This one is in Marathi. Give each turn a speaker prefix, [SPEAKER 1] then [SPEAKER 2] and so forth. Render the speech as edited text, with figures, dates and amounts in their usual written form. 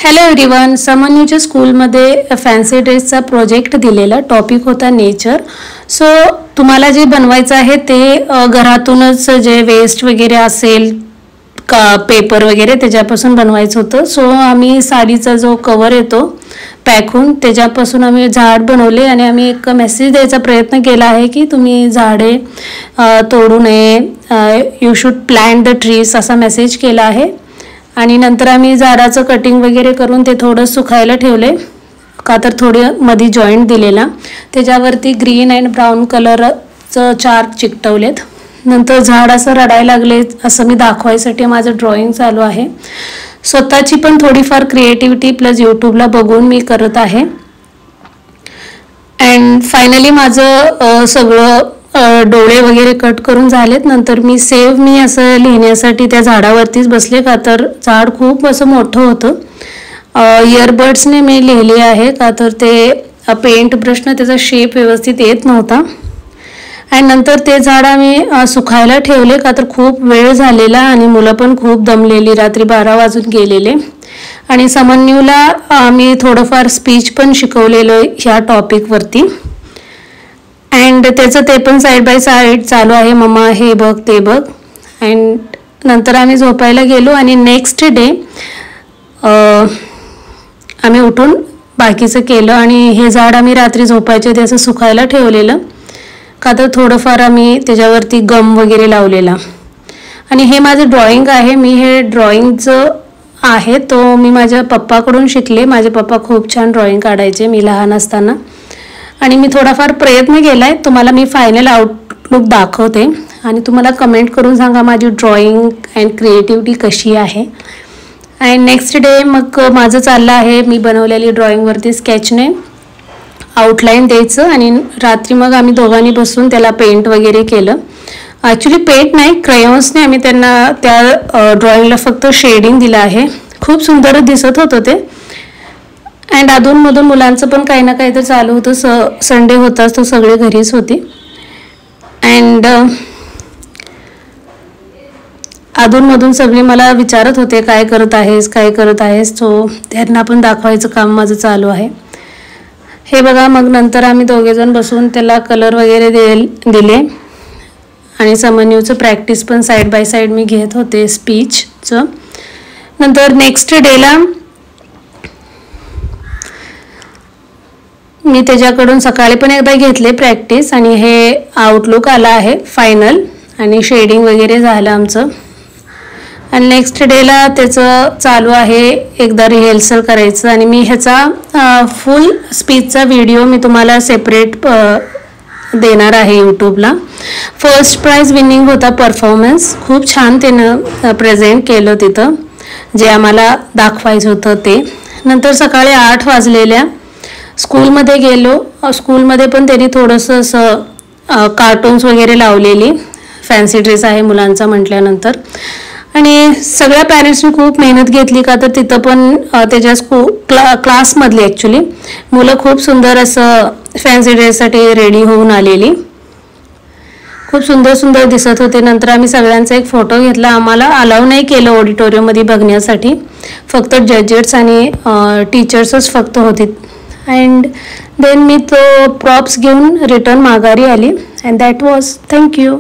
[SPEAKER 1] हॅलो एव्हरीवन, समन्यूच्या स्कूलमध्ये फॅन्सी ड्रेसचा प्रोजेक्ट दिलेला टॉपिक होता नेचर. सो तुम्हाला जे बनवायचं आहे ते घरातूनच जे वेस्ट वगैरे असेल का पेपर वगैरे त्याच्यापासून बनवायचं होतं. सो आम्ही साडीचा जो कवर येतो पॅक होऊन त्याच्यापासून आम्ही झाड बनवले आणि आम्ही एक मेसेज द्यायचा प्रयत्न केला आहे की तुम्ही झाडे तोडू नये, you should plant the trees असा मेसेज केला आहे. आणि नंतर आम्ही झाडाचं कटिंग वगैरे करून ते थोडं सुकायला ठेवले का तर थोडे मध्ये जॉईंट दिलेला, त्याच्यावरती ग्रीन अँड ब्राऊन कलरचं चार्ट चिकटवलेत. नंतर झाड असं रडायला लागले असं मी दाखवायसाठी माझं ड्रॉइंग चालू आहे. स्वतःची पण थोडीफार क्रिएटिव्हिटी प्लस यूट्यूबला बघून मी करत आहे. अँड फायनली माझं सगळं डोळे वगैरे कट करून झालेत. नंतर मी असं लिहिण्यासाठी त्या झाडावरतीच बसले का तर झाड खूप असं मोठं होतं. इयरबड्सने मी लिहिले आहे का तर ते पेंट ब्रशनं त्याचा शेप व्यवस्थित येत नव्हता. आणि नंतर ते झाड आम्ही सुकायला ठेवले का तर खूप वेळ झालेला आणि मुलं पण खूप दमलेली, रात्री 12 वाजून गेलेले. आणि समन्यूला आम्ही थोडंफार स्पीच पण शिकवलेलं ह्या टॉपिकवरती. अँड त्याचं ते पण साईड बाय साईड चालू आहे, मम्मा हे बघ ते बघ. अँड नंतर आम्ही झोपायला गेलो आणि नेक्स्ट डे आम्ही उठून बाकीचं केलं. आणि हे झाड आम्ही रात्री झोपायचे ते असं सुकायला ठेवलेलं का तर थोडंफार आम्ही त्याच्यावरती गम वगैरे लावलेला. आणि हे माझं ड्रॉइंग आहे. मी हे ड्रॉइंगचं आहे तो मी माझ्या पप्पाकडून शिकले. माझे पप्पा खूप छान ड्रॉइंग काढायचे मी लहान असताना. आणि मी थोडाफार प्रयत्न केला आहे. तुम्हाला मी फायनल आउटलुक दाखवते आणि तुम्हाला कमेंट करून सांगा माझी ड्रॉइंग अँड क्रिएटिव्हिटी कशी आहे. अँड नेक्स्ट डे मग माझं चाललं आहे मी बनवलेली ड्रॉइंगवरती स्केचने आउटलाईन द्यायचं. आणि रात्री मग आम्ही दोघांनी बसून त्याला पेंट वगैरे केलं. ॲक्च्युली पेंट नाही, क्रेयॉन्सने आम्ही त्यांना त्या ड्रॉइंगला फक्त शेडिंग दिलं आहे. खूप सुंदर दिसत होतं ते. अँड अधूनमधून मुलांचं पण काही ना काही तर चालू होतं. संडे होताच तो सगळे घरीच होते. अँड अधूनमधून सगळे मला विचारत होते काय करत आहेस. सो त्यांना पण दाखवायचं काम माझं चालू आहे. हे बघा, मग नंतर आम्ही दोघेजण बसून त्याला कलर वगैरे दिले. आणि समन्यूचं प्रॅक्टिस पण साईड बाय साईड मी घेत होते स्पीचचं. नंतर नेक्स्ट डेला मी त्याच्याकडून सकाळी पण एकदा घेतले प्रॅक्टिस. आणि हे आउटलुक आला आहे फायनल आणि शेडिंग वगैरे झालं आमचं. आणि नेक्स्ट डेला त्याचं चालू आहे एकदा रिहर्सल करायचं. आणि मी ह्याचा फुल स्पीचचा व्हिडिओ मी तुम्हाला सेपरेट देणार आहे यूट्यूबला. फर्स्ट प्राइज विनिंग होता परफॉर्मन्स. खूप छान त्यानं प्रेझेंट केलं तिथं जे आम्हाला दाखवायचं होतं ते. नंतर सकाळी 8 वाजलेल्या स्कूलमध्ये गेलो. स्कूलमध्ये पण त्यांनी थोडंसं असं कार्टून्स वगैरे लावलेली. फॅन्सी ड्रेस आहे मुलांचा म्हटल्यानंतर. आणि सगळ्या पॅरेंट्सनी खूप मेहनत घेतली का तर तिथं पण त्याच्या क्लासमधली ॲक्च्युली मुलं खूप सुंदर असं फॅन्सी ड्रेससाठी रेडी होऊन आलेली. खूप सुंदर दिसत होते. नंतर आम्ही सगळ्यांचा एक फोटो घेतला. आम्हाला अलाव नाही केलं ऑडिटोरियममध्ये बघण्यासाठी, फक्त जजेस आणि टीचर्सच फक्त होते. अँड देन मी तो प्रॉप्स घेऊन रिटर्न माघारी आली. And that was thank you.